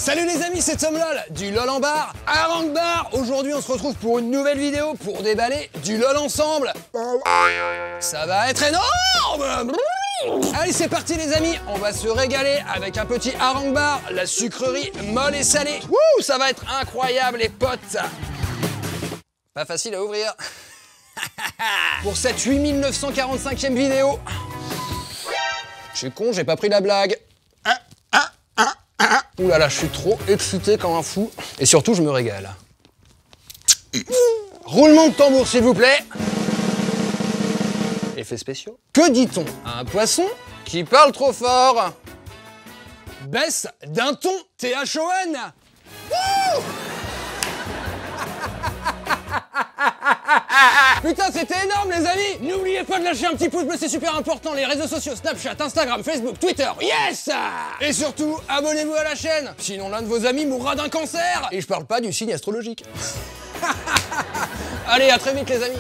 Salut les amis, c'est Tom LOL du LOL en bar à Rank Bar. Aujourd'hui on se retrouve pour une nouvelle vidéo pour déballer du LOL ensemble. Ça va être énorme. Allez c'est parti les amis, on va se régaler avec un petit Rank Bar, la sucrerie molle et salée. Wouh, ça va être incroyable les potes. Pas facile à ouvrir. Pour cette 8945e vidéo. Je suis con, j'ai pas pris la blague. Ouh là là, je suis trop excité comme un fou. Et surtout, je me régale. Roulement de tambour, s'il vous plaît. Effets spéciaux. Que dit-on à un poisson qui parle trop fort? Baisse d'un ton, THON. Putain, c'était énorme les amis. N'oubliez pas de lâcher un petit pouce bleu, c'est super important. Les réseaux sociaux, Snapchat, Instagram, Facebook, Twitter, yes. Et surtout, abonnez-vous à la chaîne. Sinon l'un de vos amis mourra d'un cancer. Et je parle pas du signe astrologique. Allez, à très vite les amis.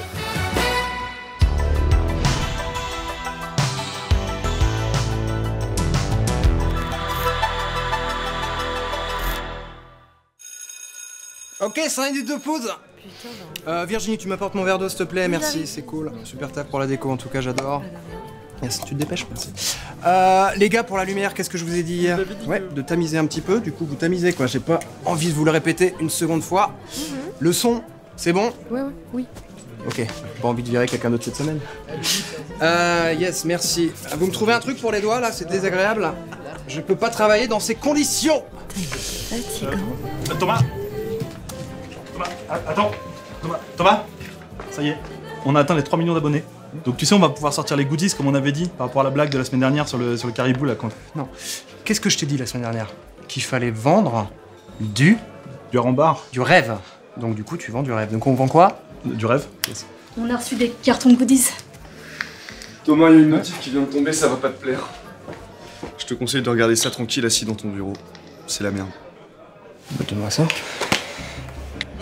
Ok, 5 minutes de pause. Virginie, tu m'apportes mon verre d'eau s'il te plaît, merci, c'est cool. Super taf pour la déco, en tout cas, j'adore. Yes, tu te dépêches, merci. Les gars, pour la lumière, qu'est-ce que je vous ai dit hier? Ouais, de tamiser un petit peu, du coup vous tamisez quoi, j'ai pas envie de vous le répéter une seconde fois. Le son, c'est bon? Ouais, oui. Ok, pas envie de virer quelqu'un d'autre cette semaine. Yes, merci. Vous me trouvez un truc pour les doigts là, c'est désagréable. Je peux pas travailler dans ces conditions. Thomas, attends. Thomas, ça y est, on a atteint les 3 millions d'abonnés. Donc tu sais, on va pouvoir sortir les goodies comme on avait dit par rapport à la blague de la semaine dernière sur le caribou là. Non. Qu'est-ce que je t'ai dit la semaine dernière? Qu'il fallait vendre du rembarre. Du rêve. Donc du coup, tu vends du rêve. Donc on vend quoi? Du rêve. Yes. On a reçu des cartons de goodies. Thomas, il y a une notif qui vient de tomber, ça va pas te plaire. Je te conseille de regarder ça tranquille assis dans ton bureau. C'est la merde. Bah, donne-moi ça.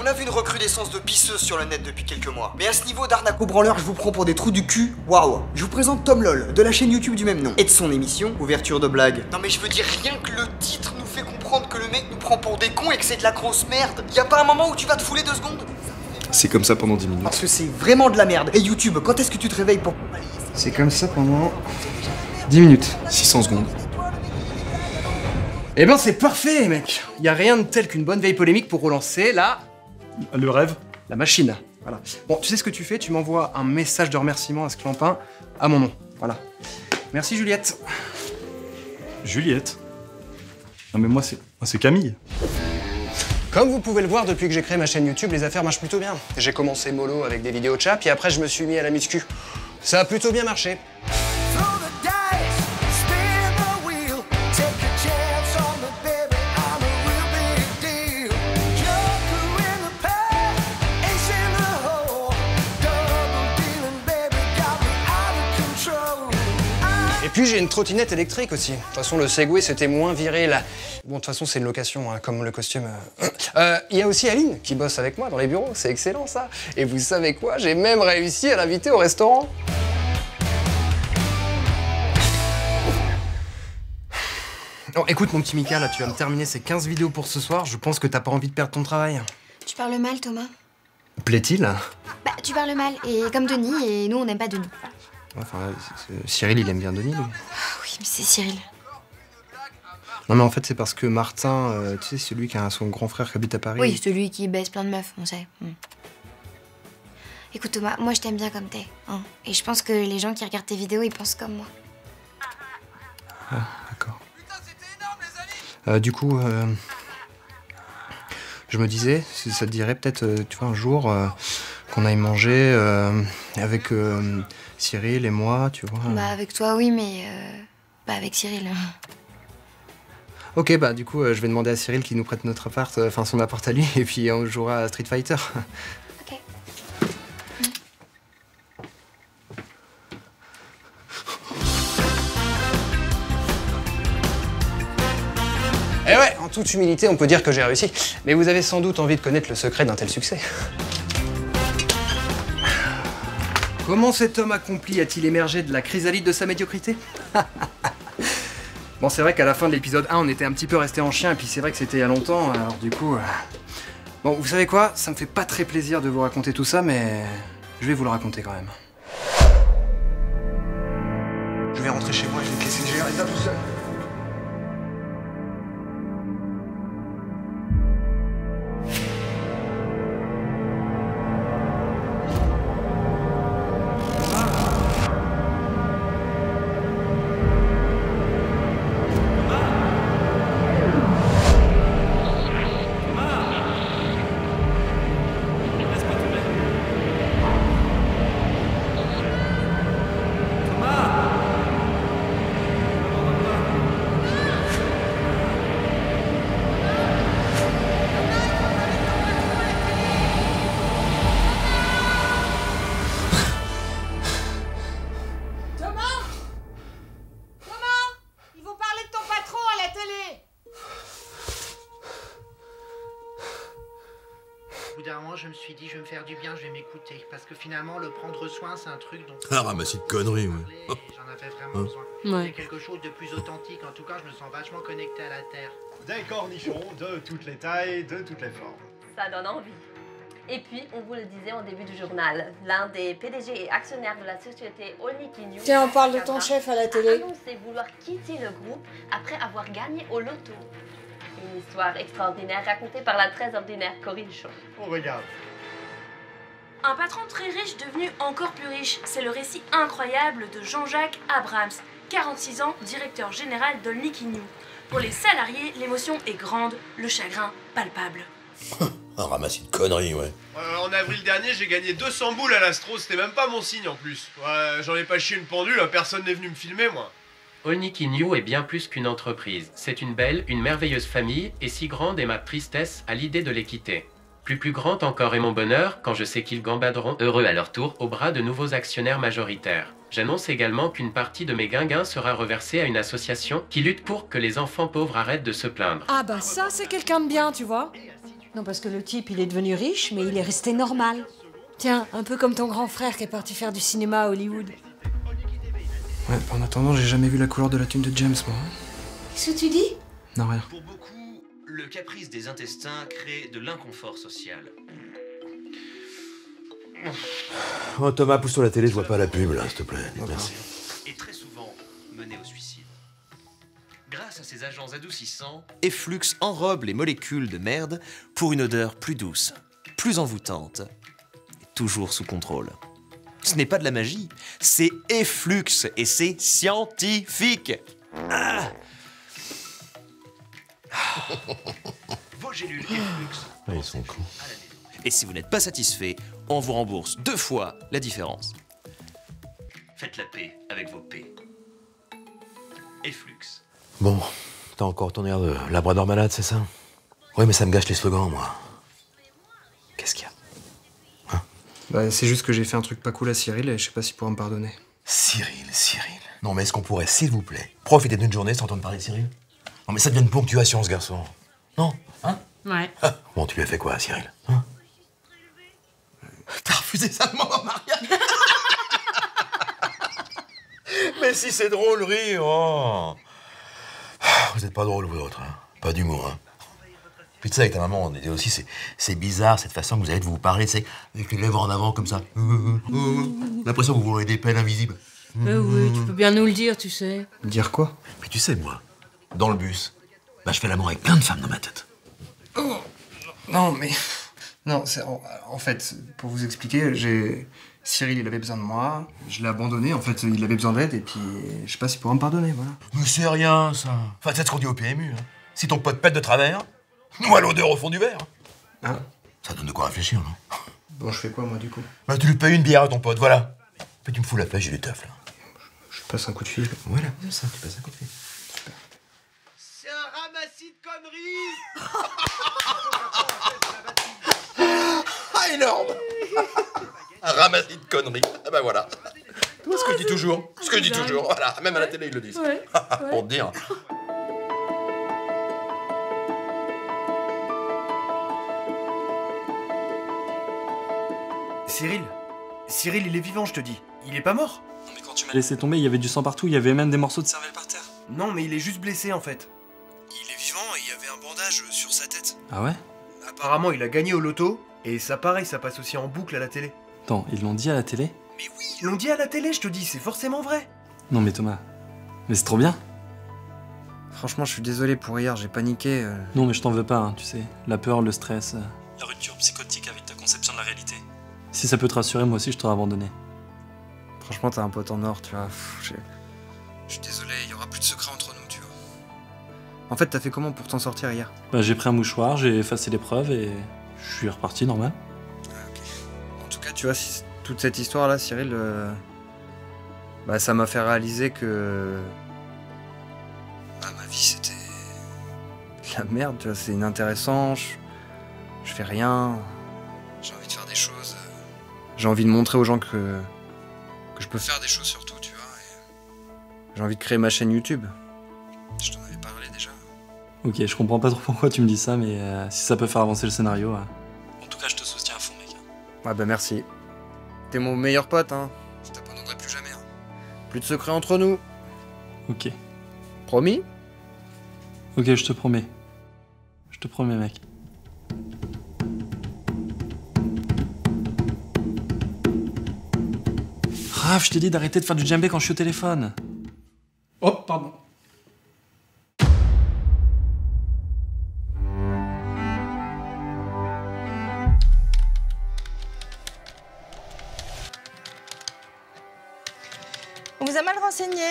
On a vu une recrudescence de pisseuses sur le net depuis quelques mois. Mais à ce niveau d'arnaque au branleur, je vous prends pour des trous du cul. Waouh. Je vous présente Tom LOL, de la chaîne YouTube du même nom. Et de son émission, Ouverture de blagues. Non mais je veux dire, rien que le titre nous fait comprendre que le mec nous prend pour des cons et que c'est de la grosse merde. Y a pas un moment où tu vas te fouler 2 secondes? C'est comme ça pendant 10 minutes. Parce que c'est vraiment de la merde. Et YouTube, quand est-ce que tu te réveilles pour... C'est comme ça pendant 10 minutes. 600 secondes. Eh ben c'est parfait mec. Y a rien de tel qu'une bonne veille polémique pour relancer Le rêve. La machine. Voilà. Bon, tu sais ce que tu fais? Tu m'envoies un message de remerciement à ce clampin à mon nom. Voilà. Merci Juliette. Juliette. Non mais moi c'est Camille. Comme vous pouvez le voir, depuis que j'ai créé ma chaîne YouTube, les affaires marchent plutôt bien. J'ai commencé mollo avec des vidéos de chat, puis après je me suis mis à la muscu. Ça a plutôt bien marché. Et puis j'ai une trottinette électrique aussi. De toute façon, le Segway, c'était moins viril. Bon, de toute façon, c'est une location, hein, comme le costume. Il y a aussi Aline qui bosse avec moi dans les bureaux. C'est excellent, ça. Et vous savez quoi? J'ai même réussi à l'inviter au restaurant. Oh, écoute mon petit Mika, là, tu vas me terminer ces 15 vidéos pour ce soir. Je pense que t'as pas envie de perdre ton travail. Tu parles mal, Thomas? Plaît-il? Bah, tu parles mal. Et comme Denis, et nous, on n'aime pas Denis. Enfin, Cyril, il aime bien Denis, lui. Oui, mais c'est Cyril. Non, mais en fait, c'est parce que Martin, tu sais, celui qui a son grand frère qui habite à Paris. Oui, celui qui baisse plein de meufs, on sait. Écoute, Thomas, moi, je t'aime bien comme t'es. Hein. Et je pense que les gens qui regardent tes vidéos, ils pensent comme moi. Ah, d'accord. Du coup, je me disais, si ça te dirait peut-être, tu vois, un jour, qu'on aille manger avec Cyril et moi, tu vois. Bah, avec toi, oui, mais pas avec Cyril. Ok, bah du coup, je vais demander à Cyril qu'il nous prête notre appart, enfin son appart à lui, et puis on jouera à Street Fighter. Ok. Et ouais, en toute humilité, on peut dire que j'ai réussi. Mais vous avez sans doute envie de connaître le secret d'un tel succès. Comment cet homme accompli a-t-il émergé de la chrysalide de sa médiocrité? Bon, c'est vrai qu'à la fin de l'épisode 1, on était un petit peu resté en chien, et puis c'est vrai que c'était il y a longtemps, alors du coup... Bon, vous savez quoi? Ça me fait pas très plaisir de vous raconter tout ça, mais je vais vous le raconter quand même. Je vais rentrer chez moi, je vais te laisser gérer ça tout seul. Au bout d'un moment, je me suis dit, je vais me faire du bien, je vais m'écouter. Parce que finalement, le prendre soin, c'est un truc dont... Ah, ramassis de conneries, ouais. J'en avais vraiment besoin. C'est quelque chose de plus authentique. En tout cas, je me sens vachement connecté à la Terre. Des cornichons de toutes les tailles, de toutes les formes. Ça donne envie. Et puis, on vous le disait au début du journal, l'un des PDG et actionnaires de la société Olniki News... Tiens, on parle de ton chef à la télé. ...a annoncé vouloir quitter le groupe après avoir gagné au loto. Une histoire extraordinaire racontée par la très ordinaire Corinne Shaw. On regarde. Un patron très riche devenu encore plus riche. C'est le récit incroyable de Jean-Jacques Abrams, 46 ans, directeur général d'Olniki News. Pour les salariés, l'émotion est grande, le chagrin palpable. Un ramassis de conneries, ouais. En avril dernier, j'ai gagné 200 boules à l'Astro, c'était même pas mon signe en plus. Ouais, j'en ai pas chié une pendule, personne n'est venu me filmer, moi. Olniki News est bien plus qu'une entreprise. C'est une belle, une merveilleuse famille, et si grande est ma tristesse à l'idée de les quitter. Plus grande encore est mon bonheur quand je sais qu'ils gambaderont, heureux à leur tour, au bras de nouveaux actionnaires majoritaires. J'annonce également qu'une partie de mes guinguins sera reversée à une association qui lutte pour que les enfants pauvres arrêtent de se plaindre. Ah bah ça, c'est quelqu'un de bien, tu vois. Non, parce que le type, il est devenu riche, mais il est resté normal. Tiens, un peu comme ton grand frère qui est parti faire du cinéma à Hollywood. Ouais, en attendant, j'ai jamais vu la couleur de la thune de James, moi. Qu'est-ce que tu dis? Non, rien. Pour beaucoup, le caprice des intestins crée de l'inconfort social. Oh, Thomas, pousse-toi la télé, je vois pas la pub, là, s'il te plaît. Merci. Et très souvent mené au suicide. Grâce à ces agents adoucissants, Efflux enrobe les molécules de merde pour une odeur plus douce, plus envoûtante, et toujours sous contrôle. Ce n'est pas de la magie, c'est Efflux et c'est scientifique. Ah. Vos gélules Efflux. Ah, ils sont cons. Et si vous n'êtes pas satisfait, on vous rembourse 2 fois la différence. Faites la paix avec vos P. Efflux. Bon, t'as encore ton air de labrador malade, c'est ça? Ouais, mais ça me gâche les slogans, moi. Qu'est-ce qu'il y a? Bah, c'est juste que j'ai fait un truc pas cool à Cyril et je sais pas s'il pourra me pardonner. Cyril. Non, mais est-ce qu'on pourrait, s'il vous plaît, profiter d'une journée sans entendre parler de Cyril? Non, mais ça devient une ponctuation, ce garçon. Non? Hein? Ouais. Ah, bon, tu lui as fait quoi, Cyril? Hein? T'as refusé sa demande en mariage? Mais si c'est drôle, rire, oh. Vous êtes pas drôle, vous autres, hein? Pas d'humour, hein? Puis tu sais, avec ta maman, on dit aussi, c'est bizarre cette façon que vous avez de vous parler, tu sais, avec les lèvres en avant comme ça. L'impression que vous voulez des pelles invisibles. Oui, tu peux bien nous le dire, tu sais. Dire quoi? Mais tu sais, moi, dans le bus, bah je fais l'amour avec plein de femmes dans ma tête. Oh, non, mais... Non, en fait, pour vous expliquer, Cyril, il avait besoin de moi, je l'ai abandonné, en fait, il avait besoin d'aide, et puis je sais pas s'il pourra me pardonner, voilà. Mais c'est rien, ça. Enfin, c'est ce qu'on dit au PMU, hein. Si ton pote pète de travers, nous à l'odeur au fond du verre. Ah. Ça donne de quoi réfléchir, non? Bon, je fais quoi, moi, du coup? Bah, tu lui payes une bière à ton pote, voilà. Puis tu me fous la flèche, j'ai du teuf, là. Je passe un coup de fil. Voilà, ça, tu passes un coup de fil. Super. C'est un ramassis de conneries. Ah, énorme. Un ramassis de conneries. Ah bah voilà. Tu vois ce que je dis toujours? Ce que je dis toujours, voilà. Même à la télé, ils le disent. Ouais. Pour te dire. Cyril, il est vivant, je te dis. Il est pas mort. Non, mais quand tu m'as laissé tomber, il y avait du sang partout, il y avait même des morceaux de cervelle par terre. Non, mais il est juste blessé en fait. Il est vivant et il y avait un bandage sur sa tête. Ah ouais? Apparemment, il a gagné au loto, et ça pareil, ça passe aussi en boucle à la télé. Attends, ils l'ont dit à la télé? Mais oui, ils l'ont dit à la télé, je te dis, c'est forcément vrai. Non mais Thomas, mais c'est trop bien. Franchement, je suis désolé pour hier, j'ai paniqué. Non mais je t'en veux pas, hein, tu sais. La peur, le stress, la rupture psychotique avec ta conception de la réalité. Si ça peut te rassurer, moi aussi je t'aurais abandonné. Franchement, t'as un pote en or, tu vois. Je suis désolé, il y aura plus de secret entre nous, tu vois. En fait, t'as fait comment pour t'en sortir hier? Bah j'ai pris un mouchoir, j'ai effacé les preuves et je suis reparti normal. En tout cas, tu vois, toute cette histoire-là, Cyril, bah ça m'a fait réaliser que... Bah ma vie, c'était... de la merde, tu vois, c'est inintéressant, je fais rien, j'ai envie de faire des choses, j'ai envie de montrer aux gens que je peux faire des choses surtout, tu vois, et j'ai envie de créer ma chaîne YouTube. Je t'en avais parlé déjà. Ok, je comprends pas trop pourquoi tu me dis ça, mais si ça peut faire avancer le scénario... En tout cas, je te soutiens à fond, mec. Ah bah merci. T'es mon meilleur pote, hein. Je t'abandonnerai plus jamais. Hein. Plus de secrets entre nous. Ok. Promis? Ok, je te promets. Je te promets, mec. Raph, je t'ai dit d'arrêter de faire du djembé quand je suis au téléphone. Oh, pardon. On vous a mal renseigné.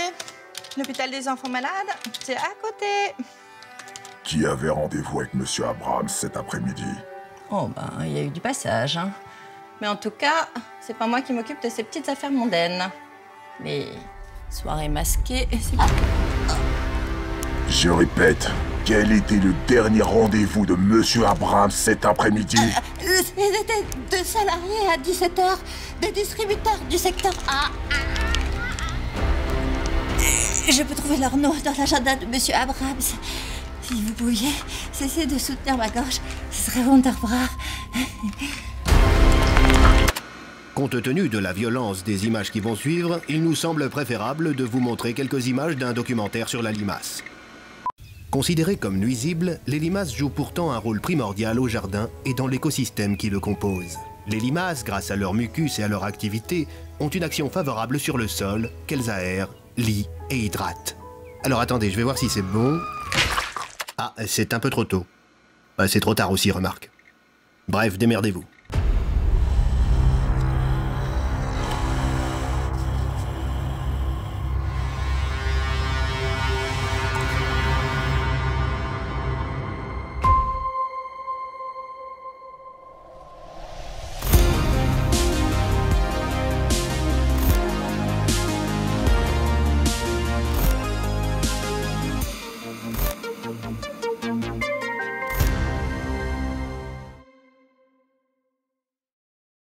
L'hôpital des enfants malades, c'est à côté. Qui avait rendez-vous avec Monsieur Abrams cet après-midi? Oh ben, il y a eu du passage, hein. Mais en tout cas, c'est pas moi qui m'occupe de ces petites affaires mondaines. Les soirées masquées, c'est... Je répète, quel était le dernier rendez-vous de Monsieur Abrams cet après-midi? C'était 2 salariés à 17h, des distributeurs du secteur A. Je peux trouver leur nom dans l'agenda de Monsieur Abrams. Si vous pouviez cesser de soutenir ma gauche, ce serait wonderbra. Compte tenu de la violence des images qui vont suivre, il nous semble préférable de vous montrer quelques images d'un documentaire sur la limace. Considérées comme nuisibles, les limaces jouent pourtant un rôle primordial au jardin et dans l'écosystème qui le compose. Les limaces, grâce à leur mucus et à leur activité, ont une action favorable sur le sol, qu'elles aèrent, lient et hydratent. Alors attendez, je vais voir si c'est bon. Ah, c'est un peu trop tôt. C'est trop tard aussi, remarque. Bref, démerdez-vous.